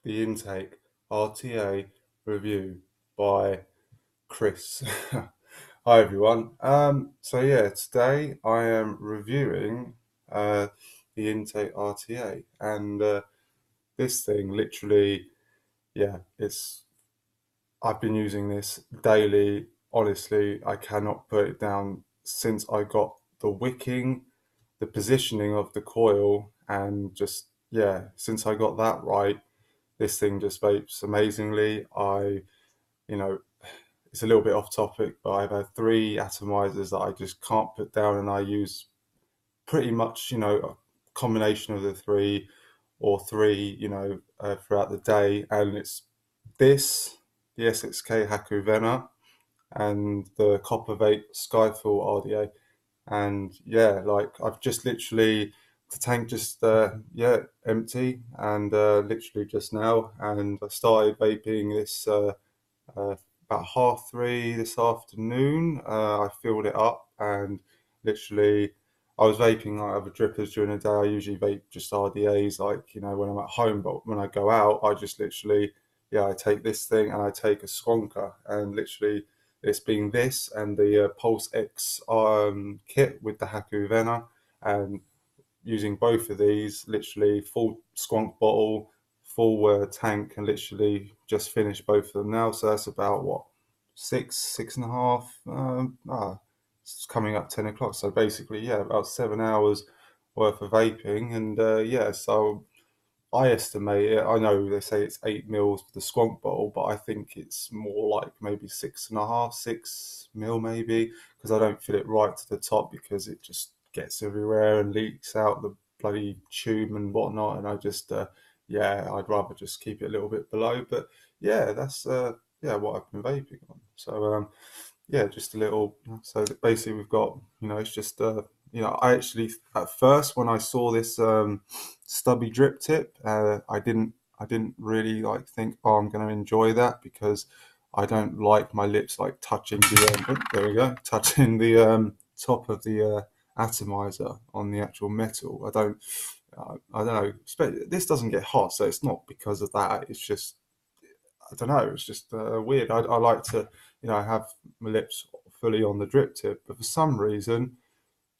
the iNtake RTA review by Chris. Hi everyone. So yeah, today I am reviewing the iNtake RTA, and this thing literally, yeah, it's I've been using this daily. Honestly, I cannot put it down since I got the wicking, the positioning of the coil, and just yeah, since I got that right, this thing just vapes amazingly. You know, it's a little bit off topic, but I've had three atomizers that I just can't put down, and I use pretty much, a combination of the three or three, throughout the day. And it's this, the SXK Hakuvena, and the Copper Vape Skyfall RDA. And yeah, like I've just literally the tank just empty, and literally just now, and I started vaping this uh, about 3:30 this afternoon. I filled it up, and literally I was vaping like other drippers during the day. I usually vape just RDAs, like when I'm at home, but when I go out, I just literally I take this thing and I take a Squonker, and literally it's been this and the Pulse X kit with the Hakuvena, and using both of these, literally full squonk bottle, full tank, and literally just finished both of them now. So that's about what, six and a half. It's coming up 10 o'clock. So basically, yeah, about 7 hours worth of vaping, and yeah, so I estimate it. I know they say it's 8 mils for the squonk bottle, but I think it's more like maybe 6.5, 6 mil maybe, because I don't fill it right to the top because it just gets everywhere and leaks out the bloody tube and whatnot. And I just, I'd rather just keep it a little bit below. But yeah, that's what I've been vaping on. So yeah, just a little. So basically, we've got it's just I actually at first when I saw this stubby drip tip, I didn't really like think, oh, I'm going to enjoy that, because I don't like my lips like touching the there we go, touching the top of the atomizer on the actual metal. I don't know. This doesn't get hot, so it's not because of that. It's just I don't know. It's just weird. I like to, have my lips fully on the drip tip, but for some reason,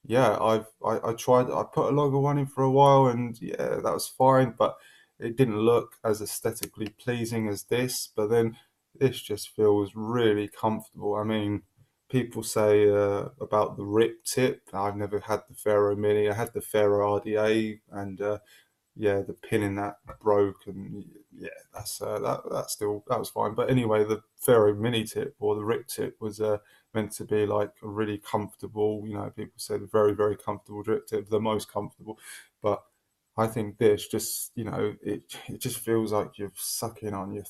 yeah, I tried. I put a longer one in for a while, and yeah, that was fine, but it didn't look as aesthetically pleasing as this. But then this just feels really comfortable. I mean, people say about the rip tip. I've never had the Ferro Mini. I had the Ferro RDA, and yeah, the pin in that broke, and yeah, that was fine. But anyway, the Ferro Mini tip or the Rip tip was meant to be like a really comfortable. People said very very comfortable drip tip, the most comfortable. But I think this just it just feels like you're sucking on your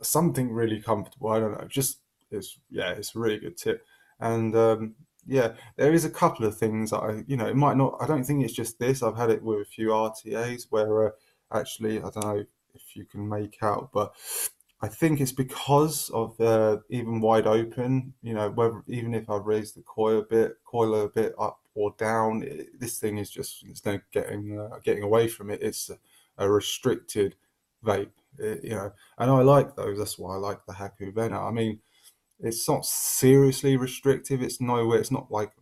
something really comfortable. I don't know, just it's a really good tip, and yeah, there is a couple of things that it might not. I don't think it's just this. I've had it with a few RTAs where actually, I don't know if you can make out, but I think it's because of even wide open. Whether even if I raise the coil a bit up or down, this thing is just it's no getting away from it. It's a restricted vape, and I like those. That's why I like the Haku Vena. I mean, it's not seriously restrictive. It's nowhere. It's not like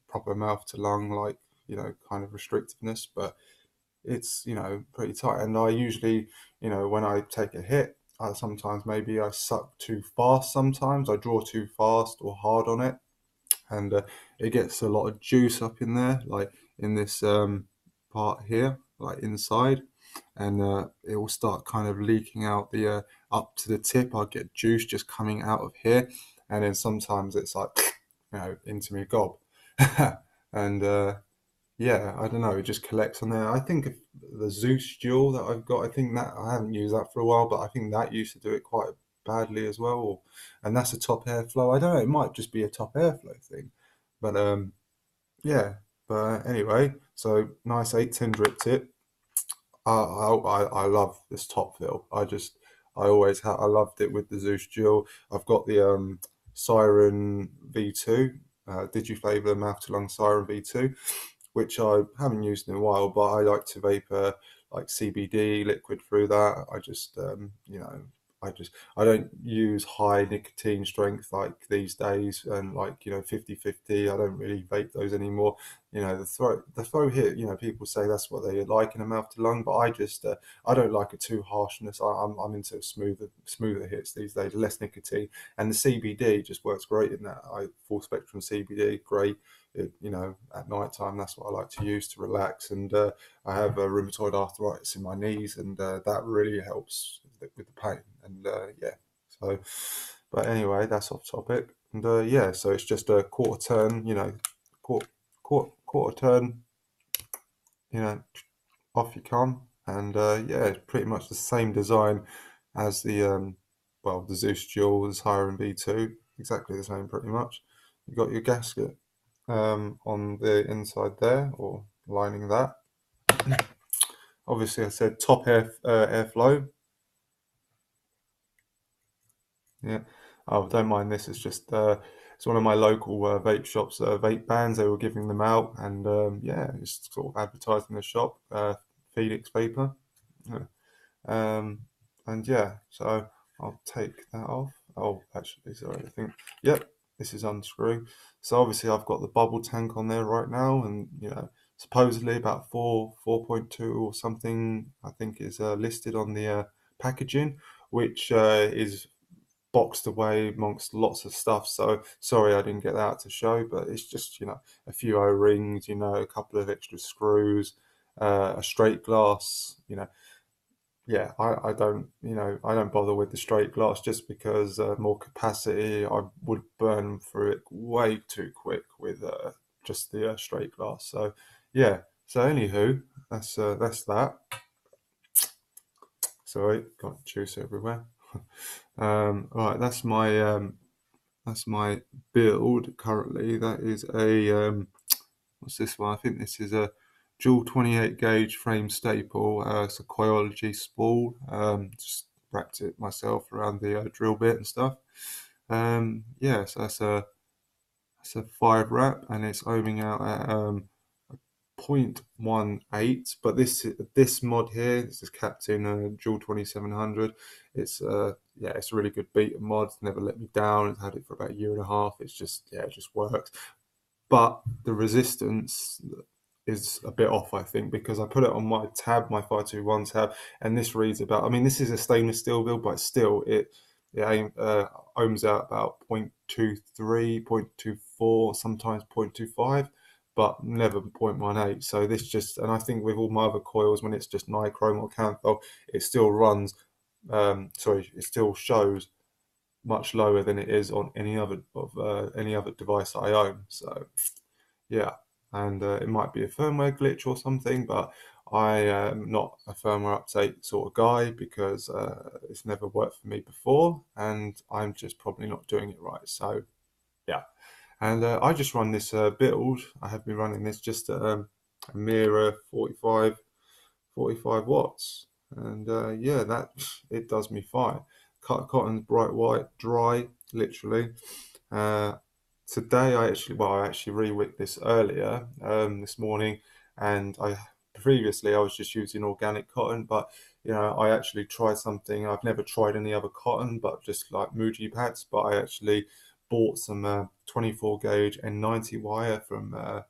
proper mouth to lung, like kind of restrictiveness, but it's pretty tight. And I usually, when I take a hit, I sometimes maybe I suck too fast. Sometimes I draw too fast or hard on it, and it gets a lot of juice up in there, like in this part here, like inside, and it will start kind of leaking out the up to the tip. I'll get juice just coming out of here, and then sometimes it's like into me gob, and yeah, I don't know, it just collects on there. I think of the Zeus Dual that I've got, I think that I haven't used that for a while, but I think that used to do it quite badly as well. And that's a top airflow. I don't know, it might just be a top airflow thing. But yeah. But anyway, so nice 810 drip tip. I love this top fill. I always have. I loved it with the Zeus Dual. I've got the Siren V2, Digiflavor mouth to lung Siren V2, which I haven't used in a while, but I like to vape like CBD liquid through that. I just I don't use high nicotine strength like these days, and like 50/50. I don't really vape those anymore. The throat hit. People say that's what they like in a mouth to lung, but I don't like it too harshness. I'm into smoother hits these days, less nicotine, and the CBD just works great in that. Full spectrum CBD, great. At night time, that's what I like to use to relax. And I have rheumatoid arthritis in my knees, and that really helps with the pain. And yeah, so, but anyway, that's off topic. And yeah, so it's just a quarter turn, quarter turn, you know, off you come. And yeah, it's pretty much the same design as the Zeus Dual is higher in V2, exactly the same pretty much. You got your gasket on the inside there, or lining that. Obviously, I said top airflow. Yeah. Oh, don't mind this. It's just it's one of my local vape shops, vape bans. They were giving them out, and yeah, just sort of advertising the shop, Phoenix Vapor. Yeah. Um, and yeah, so I'll take that off. Oh, actually, sorry, I think, yep, this is unscrewing. So obviously I've got the bubble tank on there right now, and supposedly about 4.2 or something, I think is listed on the packaging, which is boxed away amongst lots of stuff. So sorry I didn't get that out to show, but it's just a few O-rings, a couple of extra screws, a straight glass, yeah, I don't bother with the straight glass just because more capacity. I would burn through it way too quick with just the straight glass. So yeah. So anywho, that's that. Sorry, got juice everywhere. Right, that's my build currently. That is a what's this one? I think this is a dual 28 gauge frame staple. It's a Coyology spool. Just wrapped it myself around the drill bit and stuff. Yeah, so that's a 5 wrap, and it's ohming out at 0.18. But this mod here, this is Captain Dual 2700. Yeah, it's a really good beta mod. It's never let me down. I've had it for about a year and a half. It's just, yeah, it just works. But the resistance is a bit off, I think, because I put it on my tab, my 521 tab, and this reads about, I mean, this is a stainless steel build, but still ohms out about 0.23, 0.24, sometimes 0.25, but never 0.18. So this just, and I think with all my other coils, when it's just nichrome or canthol, it still runs, it still shows much lower than it is on any other device I own. So yeah, and it might be a firmware glitch or something, but I am not a firmware update sort of guy because it's never worked for me before, and I'm just probably not doing it right. So yeah, and I just run this build. I have been running this just at a mere 45 watts, and yeah, that it does me fine. Cotton's bright white, dry, literally. Uh, Today I actually re-wicked this earlier this morning, and I was just using organic cotton, but I actually tried something. I've never tried any other cotton, but just like Muji pads. But I actually bought some 24 gauge N90 wire from oh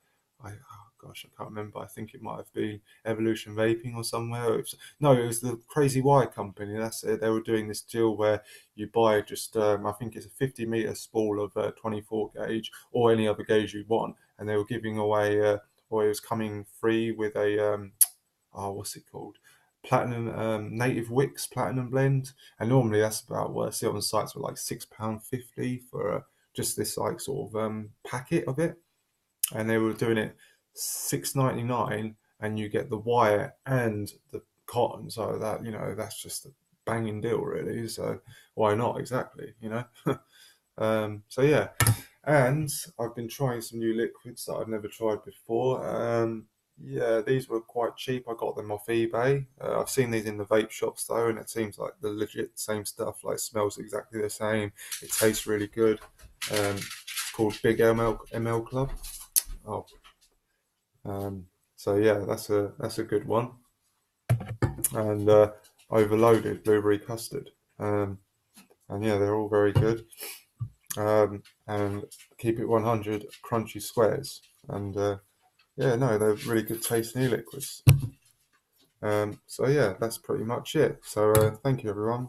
gosh, I can't remember. I think it might have been Evolution Vaping or somewhere. No, it was the Crazy Wire Company. That's it. They were doing this deal where you buy just, I think it's a 50-meter spool of 24 gauge or any other gauge you want, and they were giving away, or it was coming free with a, what's it called? Platinum, native wicks platinum blend, and normally that's about what I see on the sites for like £6.50 for just this like sort of packet of it, and they were doing it £6.99, and you get the wire and the cotton. So that that's just a banging deal, really. So why not? Exactly, so yeah, and I've been trying some new liquids that I've never tried before. Yeah, these were quite cheap. I got them off eBay. I've seen these in the vape shops though, and it seems like the legit same stuff. Like smells exactly the same. It tastes really good. It's called Big ML Club. Oh, so yeah, that's a good one. and overloaded blueberry custard. And yeah, they're all very good. And keep it 100 crunchy squares. And yeah, no, they're really good tasting e-liquids. So yeah, that's pretty much it. So thank you everyone.